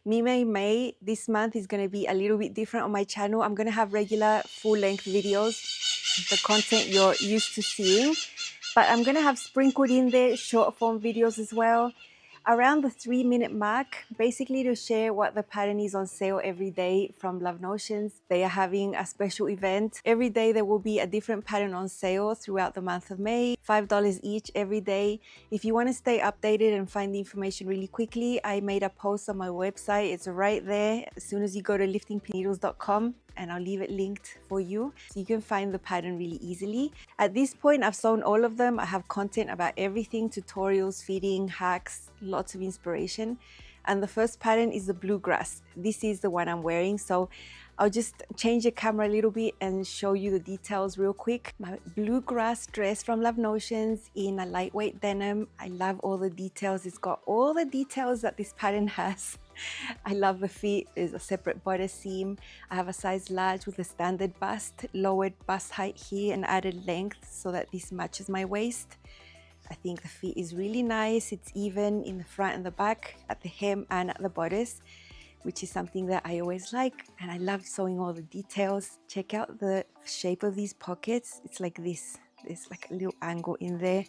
May this month is going to be a little bit different on my channel. I'm going to have regular full-length videos, the content you're used to seeing, but I'm going to have sprinkled in there short form videos as well, around the 3-minute mark, basically to share what the pattern is on sale every day from Love Notions. They are having a special event. Every day there will be a different pattern on sale throughout the month of May, $5 each every day. If you want to stay updated and find the information really quickly, I made a post on my website. It's right there as soon as you go to liftingpneedles.com, and I'll leave it linked for you so you can find the pattern really easily. At this point, I've sewn all of them. I have content about everything, tutorials, fitting, hacks, lots of inspiration. And the first pattern is the Bluegrass. This is the one I'm wearing, so I'll just change the camera a little bit and show you the details real quick. My Bluegrass dress from Love Notions in a lightweight denim. I love all the details. It's got all the details that this pattern has. I love the fit. There's a separate bodice seam. I have a size large with a standard bust, lowered bust height here and added length so that this matches my waist. I think the fit is really nice. It's even in the front and the back, at the hem and at the bodice, which is something that I always like. And I love sewing all the details. Check out the shape of these pockets. It's like this. There's like a little angle in there.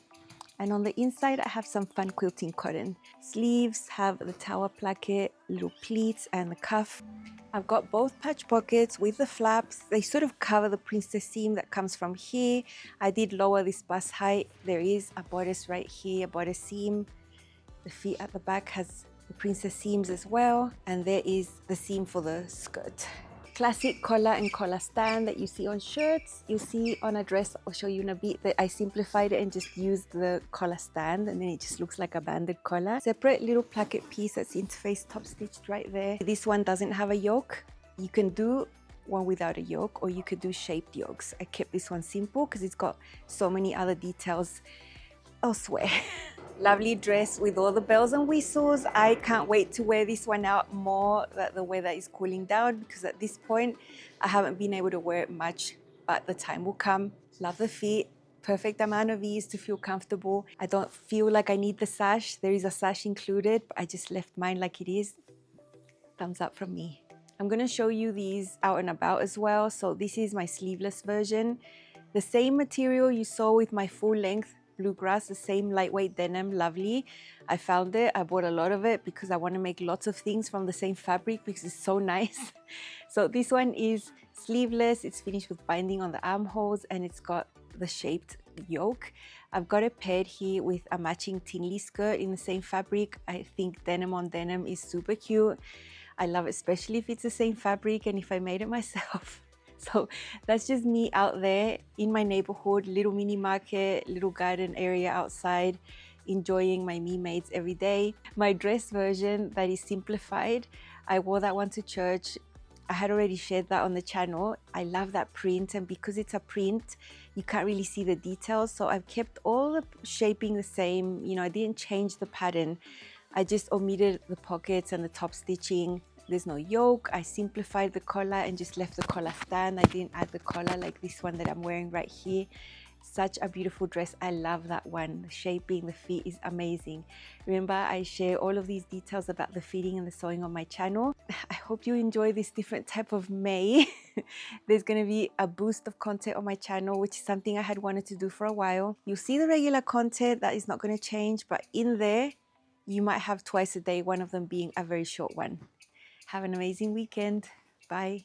And on the inside, I have some fun quilting cotton. Sleeves have the tower placket, little pleats, and the cuff. I've got both patch pockets with the flaps. They sort of cover the princess seam that comes from here. I did lower this bust height. There is a bodice right here, a bodice seam. The feet at the back has the princess seams as well. And there is the seam for the skirt. Classic collar and collar stand that you see on shirts, you'll see on a dress. I'll show you in a bit that I simplified it and just used the collar stand, and then it just looks like a banded collar. Separate little placket piece that's interface top stitched right there. This one doesn't have a yoke. You can do one without a yoke, or you could do shaped yokes. I kept this one simple because it's got so many other details elsewhere. Lovely dress with all the bells and whistles. I can't wait to wear this one out more that the weather is cooling down, because at this point I haven't been able to wear it much, but the time will come. Love the fit. Perfect amount of ease to feel comfortable. I don't feel like I need the sash. There is a sash included, but I just left mine like it is. Thumbs up from me. I'm going to show you these out and about as well. So this is my sleeveless version. The same material you saw with my full length Bluegrass, the same lightweight denim, lovely. I found it. I bought a lot of it because I want to make lots of things from the same fabric because it's so nice. So this one is sleeveless. It's finished with binding on the armholes and it's got the shaped yoke. I've got it paired here with a matching Tinley skirt in the same fabric. I think denim on denim is super cute. I love it, especially if it's the same fabric and if I made it myself. So that's just me out there in my neighborhood, little mini market, little garden area outside, enjoying my me mades every day. My dress version that is simplified, I wore that one to church. I had already shared that on the channel. I love that print, and because it's a print, you can't really see the details. So I've kept all the shaping the same. You know, I didn't change the pattern. I just omitted the pockets and the top stitching. There's no yoke. I simplified the collar and just left the collar stand. I didn't add the collar like this one that I'm wearing right here. Such a beautiful dress. I love that one. The shaping, the fit is amazing. Remember, I share all of these details about the fitting and the sewing on my channel. I hope you enjoy this different type of May. There's going to be a boost of content on my channel, which is something I had wanted to do for a while. You'll see the regular content that is not going to change, but in there, you might have twice a day, one of them being a very short one. Have an amazing weekend. Bye.